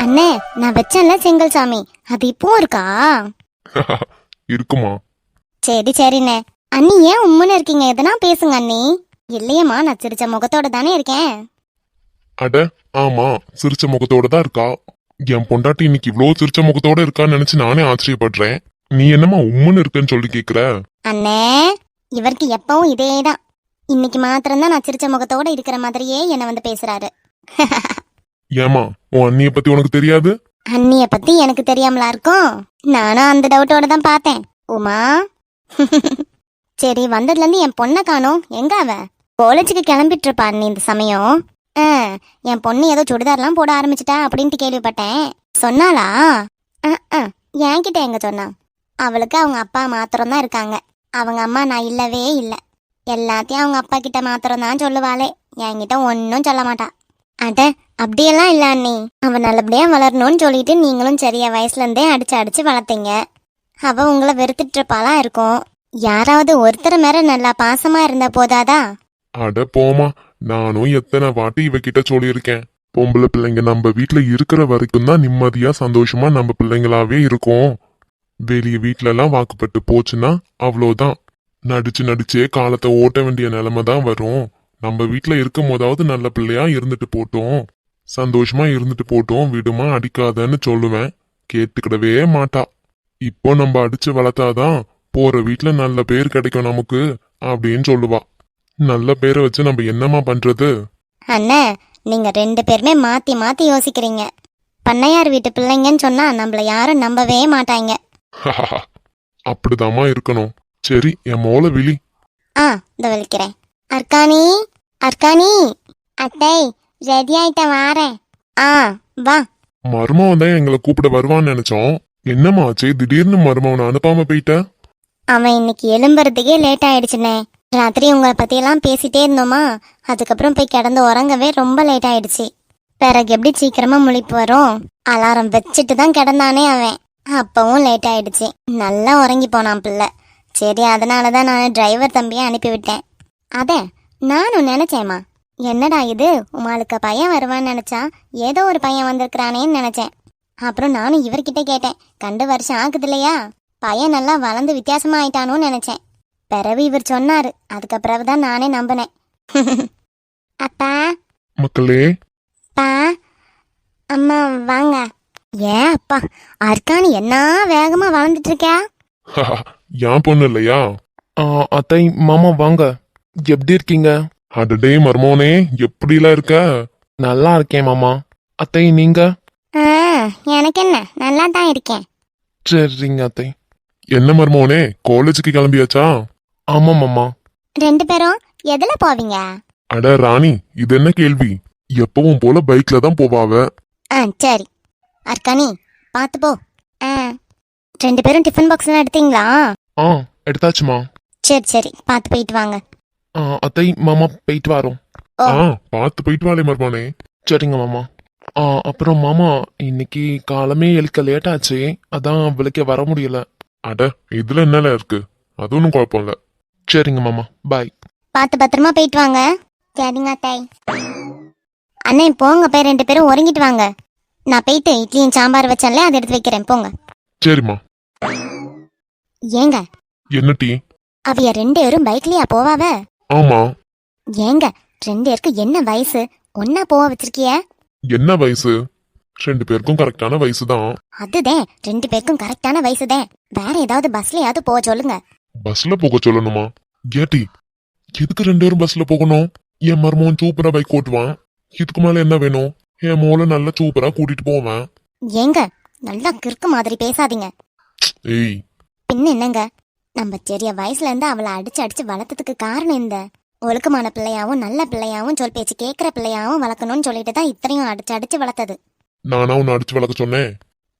அண்ணே, நான் வச்சேன்ல செங்கல் சாமி, அது இப்போ இருக்கா? இருக்குமா? சரி சரிண்ணே. அண்ணி ஏன் உம்முன்னு இருக்கீங்க? எதனா பேசுங்க அண்ணி. இல்லையம்மா, நான் சிரிச்ச முகத்தோட தானே இருக்கேன். அட ஆமா, சிரிச்ச முகத்தோட தான் இருக்கா. என் பொண்டாட்டி இன்னைக்கு இவ்ளோ சிரிச்ச முகத்தோட இருக்கான்னு நினைச்சு நானே ஆச்சரியப்படுறேன். நீ என்னமா உம்முன்னு இருக்குன்னு சொல்லி கேக்குற? அண்ணே, இவருக்கு எப்பவும் இதேதான். இன்னைக்கு மாத்திரம்தான் நான் சிரிச்ச முகத்தோட இருக்கிற மாதிரியே என்ன வந்து பேசுறாரு. ஏமா, உன் அண்ணிய பத்தி உனக்கு தெரியாது? அண்ணிய பத்தி எனக்கு தெரியாமலா இருக்கும்? நானும் அந்த டவுட்டோட தான் பார்த்தேன். உமா. சரி, வந்ததுல இருந்து என் பொண்ணை காணோம். எங்க அவ? காலேஜுக்கு கிளம்பிட்டு இருப்பா அண்ணி இந்த சமயம். என் பொண்ணு ஏதோ சுடிதார்லாம் போட ஆரம்பிச்சிட்டா அப்படின்ட்டு கேள்விப்பட்டேன். சொன்னாளா? என்கிட்ட எங்க சொன்னா? அவளுக்கு அவங்க அப்பா மாத்திரம் தான் இருக்காங்க. அவங்க அம்மா நான் இல்லவே இல்லை. எல்லாத்தையும் அவங்க அப்பா கிட்ட மாத்திரம் தான் சொல்லுவாளே, என்கிட்ட ஒன்னும் சொல்ல மாட்டா. அட, அப்படியெல்லாம் இல்ல அண்ணி. அவ நல்லபடியா வளரணும்னு சொல்லிட்டு நீங்களும் சரியா வயசுல இருந்தே அடிச்சு அடிச்சு வளர்த்தீங்க. அவ உங்களை வெறுத்துட்டு இருப்பாளா இருக்கும். யாராவது ஒருத்தர் மேல நல்லா பாசமா இருந்தா போதாதா? அட போமா, நானும் எத்தனை வாட்டி இவகிட்ட சொல்லியிருக்கேன். பொம்பளை பிள்ளைங்க நம்ம வீட்டுல இருக்கிற வரைக்கும் தான் நிம்மதியா சந்தோஷமா நம்ம பிள்ளைங்களாவே இருக்கும். வெளிய வீட்டுல எல்லாம் வாக்குப்பட்டு போச்சுன்னா அவ்வளோதான். நடிச்சு நடிச்சே காலத்தை ஓட்ட வேண்டிய நிலைமை தான் வரும். நம்ம வீட்டுல இருக்கும் போதாவது நல்ல பிள்ளையா இருந்துட்டு போட்டோம், சந்தோஷமா இருந்துட்டு போட்டோம், விடுமா அடிக்காதன்னு சொல்லுவேன். கேட்டுக்கிடவே மாட்டா. இப்போ நம்ம அடிச்சு வளர்த்தாதான் போற வீட்டுல நல்ல பேர் கிடைக்கும் நமக்கு அப்படின்னு சொல்லுவா. நல்ல பேரை வச்சு நம்ம என்னமா பண்றது? அண்ணே, நீங்க ரெண்டு பேருமே மாத்தி மாத்தி யோசிக்கிறீங்க. பண்ணையார் வீட்டு பிள்ளைங்கன்னு சொன்னா நம்மள யாரும் நம்பவே மாட்டாங்க. அப்படிதாம்மா இருக்கணும். சரி, என் மோள விழி. இந்த விழிக்கிறேன். அர்க்கானி, அர்க்கானி. அத்தை, ரெடி ஆயிட்ட வாரேன். வா. மருமவன் தான் எங்களை கூப்பிட வருவான்னு நினைச்சோம். என்னம்மா ஆச்சு, திடீர்னு மருமவனை அனுப்பாம போயிட்ட? அவன் இன்னைக்கு எழும்புறதுக்கே லேட் ஆயிடுச்சுனே. ராத்திரி உங்களை பத்தியெல்லாம் பேசிட்டே இருந்தோமா, அதுக்கப்புறம் போய் கிடந்து உறங்கவே ரொம்ப லேட் ஆயிடுச்சு. பிறகு எப்படி சீக்கிரமா முழிப்பு வரும்? அலாரம் வச்சுட்டு தான் கிடந்தானே அவன். அப்பவும் லேட் ஆயிடுச்சு. நல்லா உறங்கி போனான் பிள்ளை. சரி, அதனாலதான் நான் டிரைவர் தம்பியை அனுப்பிவிட்டேன். அத நானும் நினைச்சேம்மா, என்னடா இது, உமாளுக்கு பையன் வருவான்னு நினைச்சா ஏதோ ஒரு பையன் வந்திருக்கிறானேன்னு நினைச்சேன். அப்புறம் நானும் இவர்கிட்ட கேட்டேன், 2 வருஷம் ஆகுது இல்லையா, பையன் நல்லா வளர்ந்து வித்தியாசமா ஆயிட்டானோன்னு நினைச்சேன். பிறகு இவர் சொன்னாரு, அதுக்கு பிறகுதான் நானே நம்பினேன். அப்பா. மக்களே. பா. அம்மா வாங்க. ஏன் அப்பா, அர்க்கானி என்ன வேகமா வளர்ந்துட்டு இருக்கா? என் பொண்ணு இல்லையா? அத்தை, மாமா வாங்க. எப்படி இருக்கீங்க? அடடே மருமவனே, எப்படிலாம் இருக்க? நல்லா இருக்கேன் மாமா. அத்தை, நீங்க? எனக்கு என்ன, நல்லா தான் இருக்கேன். சரிங்க அத்தை. என்ன மருமவனே, காலேஜுக்கு கிளம்பியாச்சா? ஆமா மாமா. 2 பேரும் எதுல போவீங்க? அட ராணி, இது என்ன கேள்வி? எப்பவும் போல பைக்ல தான் போவாவ. சரி. அர்க்கானி, பார்த்து போ. 2 பேரும் டிஃபன் பாக்ஸ் எல்லாம் எடுத்தீங்களா? எடுத்தாச்சுமா. சரி சரி, பார்த்து போயிட்டு வாங்க. அத்தை, மாமா போயிட்டு வரோம். பார்த்து போயிட்டு வாளே மருமவனே. சரிங்க மாமா. அப்புறம் மாமா, இன்னைக்கு காலமே எழுக்க லேட் ஆச்சு, அதான் விளக்க வர முடியல. அட, இதுல என்னல இருக்கு, அது ஒன்றும் குழப்பம் இல்ல. சரிங்க மாமா, பாய். பார்த்து பத்திரமா போயிட்டு வாங்க. சரிங்க தாய். அண்ணே போங்க, போய் 2 பேரும் உறங்கிட்டு வாங்க. நான் போயிட்டு இட்லியும் சாம்பார் வச்சேன்ல, அதை எடுத்து வைக்கிறேன், போங்க. சரிம்மா. ஏங்க, என்ன டீ? அவைய 2 பேரும் பைக்லயா போவாவ? ஆமா. ஏங்க, 2 பேருக்கு என்ன வயசு? ஒன்னா போக வச்சிருக்கிய? என்ன வயசு? 2 பேருக்கும் கரெக்டான வயசு தான். அதுதான், 2 பேருக்கும் கரெக்டான வயசுதான். வேற ஏதாவது பஸ்லயாவது போக சொல்லுங்க. பஸ்ல போக சொல்லணுமா? ஏட்டி, எதுக்கு 2 பேரும் பஸ்ல போகணும்? என் மருமகன் சூப்பரா பைக் ஓட்டுவான். இதுக்கு மேல என்ன வேணும்? என் மோளை நல்லா சூப்பரா கூட்டிட்டு போவேன். ஏங்க, நல்லா கிறுக்கு மாதிரி பேசாதீங்க. ஏய், பின்ன என்னங்க, நம்ம சரியா வயசுல இருந்து அவளை அடிச்சு அடிச்சு வளர்த்ததுக்கு காரணம் இந்த ஒழுக்கமான பிள்ளையாவும் நல்ல பிள்ளையாவும் சொல் பேச்சு கேட்கிற பிள்ளையாவும் வளர்க்கணும்னு சொல்லிட்டு தான் இத்தனையும் அடிச்சு அடிச்சு வளர்த்தது. நானா உன்னை அடிச்சு வளர்க்க சொன்னேன்?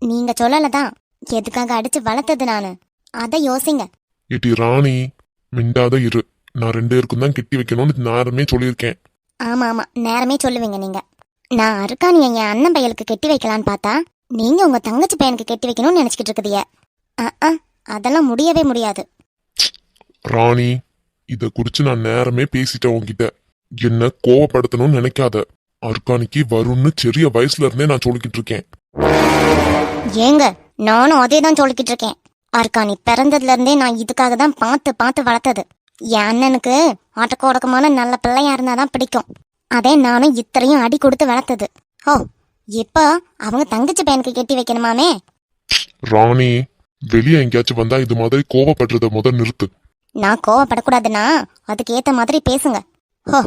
நீங்க சொல்லலதான், எதுக்காக அடிச்சு வளர்த்தது நானு, அத யோசிங்க. ஏட்டி ராணி, மிண்டாத இரு. நான் 2 பேருக்கும் தான் கெட்டி வைக்கணும்னு நேரமே சொல்லியிருக்கேன். ஆமா ஆமா, நேரமே சொல்லுவீங்க நீங்க. நான் அருக்கானிய என் அண்ணன் பையலுக்கு கெட்டி வைக்கலான்னு பார்த்தா, நீங்க உங்க தங்கச்சி பையனுக்கு கெட்டி வைக்கணும்னு நினைச்சிட்டு இருக்குதிய. அதெல்லாம் முடியவே முடியாது. ராணி, இத குறிச்சு நான் நேரமே பேசிட்டேன் உன்கிட்ட. என்ன கோவப்படுத்தணும்னு நினைக்காத. அர்க்கானிக்கு வரும்னு சிறிய வயசுல இருந்தே நான் சொல்லிக்கிட்டு இருக்கேன். ஏங்க நானும் அதே தான் சொல்லிக்கிட்டு இருக்கேன். அர்க்காணி பிறந்ததுல இருந்தே நான் இதுக்காக தான் பார்த்து பார்த்து வளர்த்தது. என் அண்ணனுக்கு ஆட்டக்க ஒடக்கமான நல்ல பிள்ளையா இருந்தாதான் பிடிக்கும். அதே நானும் இத்தனையும் அடி கொடுத்து வளர்த்தது. ஓ, இப்ப அவங்க தங்கச்சி பையனுக்கு கெட்டி வைக்கணுமாமே. ராணி, வெளியே எங்கேயாச்சும் வந்தா இது மாதிரி கோவப்படுறத முத நிறுத்து. நான் கோவப்படக்கூடாதுன்னா அதுக்கு ஏத்த மாதிரி பேசுங்க. ஹோ,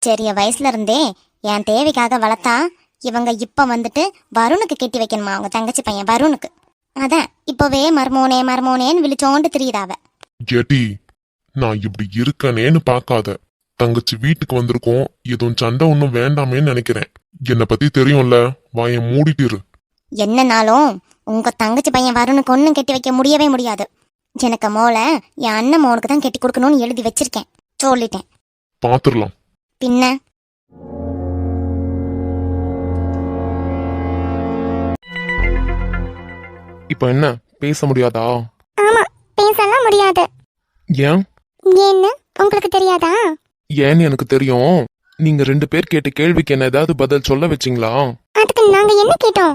சிறிய வயசுல இருந்தே என் தேவைக்காக வளர்த்தா இவங்க இப்ப வந்துட்டு வருணுக்கு கெட்டி வைக்கணுமா அவங்க தங்கச்சி பையன் வருணுக்கு. அதான் இப்பவே மர்மோனே மர்மோனேன்னு விழிச்சோண்டு திரியுதாவ. எடி, நான் இப்படி இருக்கனேன்னு பார்க்காத. தங்கச்சி வீட்டுக்கு வந்திருக்கோம், எதுவும் சண்டை ஒன்றும் வேண்டாமேன்னு நினைக்கிறேன். என்னை பத்தி தெரியும்ல, வாயை மூடிட்டு இரு. என்னன்னாலும் உங்க தங்கச்சி பையன் வருணுக்கு ஒன்னும் கெட்டி வைக்க முடியவே முடியாது. எனக்கு மோள என் அண்ணன் மோனுக்கு தான் கெட்டி கொடுக்கணும்னு எழுதி வச்சிருக்கேன். சொல்லிட்டேன். பாத்துரலாம். பின்ன இப்ப என்ன பேச முடியாதா? ஆமா, பேசலாம் முடியாது. ஏன்? ஏன்னு உங்களுக்கு தெரியாதா? ஏன்னு எனக்கு தெரியும். நீங்க 2 பேர் கேட்ட கேள்விக்கு என்ன ஏதாவது பதில் சொல்ல வச்சிங்களா? அதுக்கு நாங்க என்ன கேட்டோம்?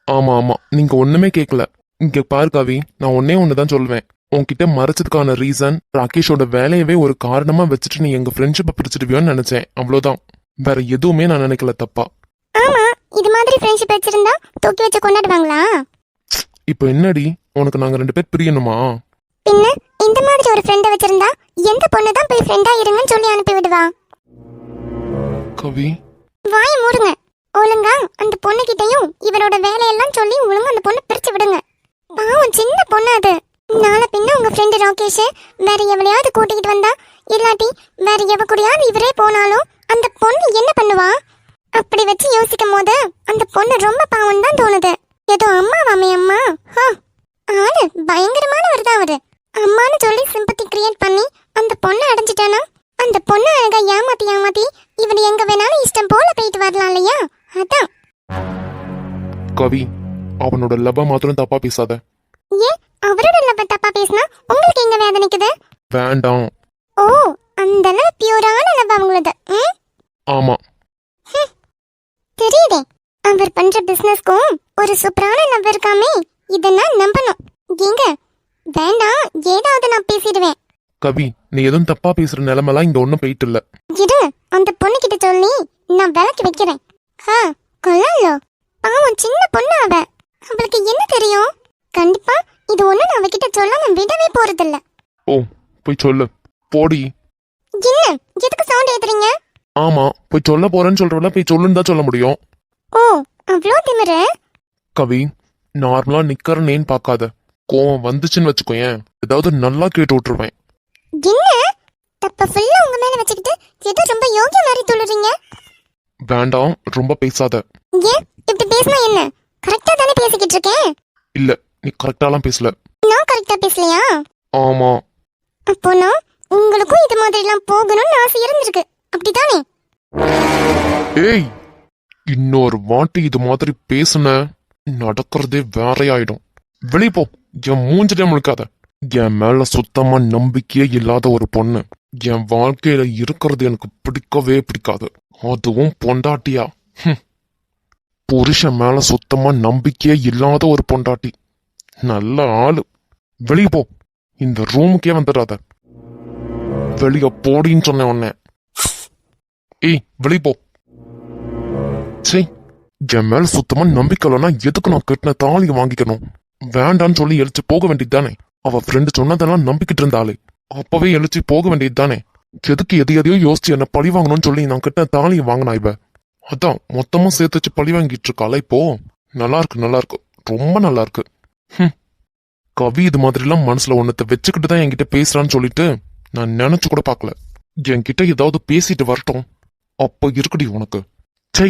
ஆமா ஆமா, நீங்க ஒண்ணுமே கேட்கல. இங்க பாரு கவி, நான் ஒண்ணுதான் சொல்லுவேன். உன்கிட்ட மறைச்சதுக்கான ரீசன் ராகேஷோட வேலையவே ஒரு காரணமா வச்சுட்டு நீ எங்க ஃப்ரெண்ட்ஷிப்பை பிடிச்சிடுவியோன்னு நினைச்சேன். அவ்வளவுதான், வேற எதுவுமே நான் நினைக்கல. தப்பா? ஆமா, இது மாதிரி ஃப்ரெண்ட்ஷிப் வச்சிருந்தா தூக்கி வச்சு கொண்டாடுவாங்களா? இப்ப என்னடி, உனக்கு நாங்க 2 பேர் பிரியணுமா? பின்ன இந்த மாதிரி ஒரு ஃப்ரெண்ட வச்சிருந்தா எந்த பொண்ணு தான் போய் ஃப்ரெண்டா இருங்கன்னு சொல்லி அனுப்பி விடுவா? கவி, வாய மூடுங்க. ஒழுங்கா அந்த பொண்ணு கிட்டயும் இவரோட வேலையெல்லாம் சொல்லி ஒழுங்கா அந்த பொண்ணு பிரிச்சு விடுங்க. பாவம், சின்ன பொண்ணு அது. நாளை பின்ன உங்க ஃப்ரெண்டு ராகேஷ் வேற எவளையாவது கூட்டிக்கிட்டு வந்தா, இல்லாட்டி வேற எவ கூடயாவது இவரே போனாலும் அந்த பொண்ணு என்ன பண்ணுவா? அப்படி வச்சு யோசிக்கும் போது அந்த பொண்ணு ரொம்ப பாவம் தான் தோணுது. ஏதோ அம்மாவாமே அம்மா. ஆளு பயங்கரமானவர் தான் அவரு. அம்மான்னு சொல்லி சிம்பத்தி கிரியேட் பண்ணி அந்த பொண்ணை அடைஞ்சிட்டானா, அந்த பொண்ணு அழகா ஏமாத்தி இவன் எங்க வேணாலும் இஷ்டம் போல போயிட்டு வரலாம் இல்லையா? அதான். கவி, அவனோட லவ் மாத்திரம் தப்பா பேசாத. ஏன் அவரோட லவ் தப்பா பேசினா உங்களுக்கு எங்க வேதனைக்குது? வேண்டாம். ஓ, அந்த அளவு பியூரான லவ் அவங்களது. ஆமா, தெரியுதே. அவர் பண்ற பிசினஸ்க்கும் ஒரு சூப்பரான லவ் இருக்காமே. இத நான் நம்பணும். ஏங்க வேண்டாம், ஏதாவது நான் பேசிடுவேன். கவி, நீ எதுவும் தப்பா பேசுற நிலைமெல்லாம் இங்க ஒண்ணும் போயிட்டு இல்ல. இரு, அந்த பொண்ணு கிட்ட சொல்லி நான் விளக்கி வைக்கிறேன். கொள்ளலோ, பாவம் சின்ன பொண்ணு அவ. அவளுக்கு என்ன தெரியும்? கண்டிப்பா இது ஒண்ணு நான் அவகிட்ட சொல்லாம விடவே போறதில்ல. ஓ, போய் சொல்லு. போடி. என்ன, எதுக்கு சவுண்ட் ஏத்துறீங்க? ஆமா, போய் சொல்ல போறேன்னு சொல்றவள போய் சொல்லுன்னு தான் சொல்ல முடியும். ஓ, அவ்வளோ திமிரு? கவி, நார்மலா நிக்கிறனேன்னு பாக்காத. கோவம் வந்துச்சுன்னு வச்சுக்கோயேன், ஏதாவது நல்லா கேட்டு விட்டுருவேன். என்ன தப்ப ஃபுல்லா உங்க மேல வச்சுக்கிட்டு ஏதோ ரொம்ப யோகிய மாதிரி துள்ளுறீங்க. வேண்டாம், ரொம்ப பேசாத. ஏன் இப்படி பேசினா என்ன? கரெக்டா தானே பேசிக்கிட்டு இருக்கேன். இல்ல, நீ கரெக்டாலாம் பேசல. நான் கரெக்டா பேசலையா? ஆமா. அப்போனா உங்களுக்கும் இது மாதிரி எல்லாம் போகணும்னு ஆசை இருந்திருக்கு, அப்படிதானே? ஏய், இன்னொரு வாட்டி இது மாதிரி பேசுன நடக்கிறதே வேறையாயிடும். வெளிய போ. என் மூஞ்சிட்டே முழுக்காத. என் மேல சுத்தமா நம்பிக்கையே இல்லாத ஒரு பொண்ணு என் வாழ்க்கையில இருக்கிறது எனக்கு பிடிக்கவே பிடிக்காது. அதுவும் பொண்டாட்டியா? புருஷன் மேல சுத்தமா நம்பிக்கையே இல்லாத ஒரு பொண்டாட்டி. நல்ல ஆளு. வெளிய போ. இந்த ரூமுக்கே வந்துடாத. வெளிய போடின்னு சொன்ன உடனே. ஏய், வெளிய போ. சே, என் மேல சுத்தமா நம்பிக்கை இல்லைன்னா எதுக்கு நான் கட்டின தாலியை வாங்கிக்கணும்? வேண்டான்னு சொல்லி எழுச்சி போக வேண்டியது தானே? அவ ஃப்ரெண்டு சொன்னதெல்லாம் நம்பிக்கிட்டு இருந்தாளே, அப்பவே எழுச்சி போக வேண்டியது தானே? எதுக்கு எதையோ யோசிச்சு என்ன பழி வாங்கணும்னு சொல்லி நான் கட்டின தாலியை வாங்கினா இவ? அதான் மொத்தமா சேர்த்து வச்சு பழி வாங்கிட்டு இருக்காளா இப்போ? நல்லா இருக்கு, நல்லா இருக்கு, ரொம்ப நல்லா இருக்கு. கவி இது மாதிரிலாம் மனசுல ஒன்னத்தை வச்சுக்கிட்டு தான் என்கிட்ட பேசுறான்னு சொல்லிட்டு நான் நினைச்சு கூட பாக்கல. என்கிட்ட ஏதாவது பேசிட்டு வரட்டும், அப்ப இருக்குடி உனக்கு. சை.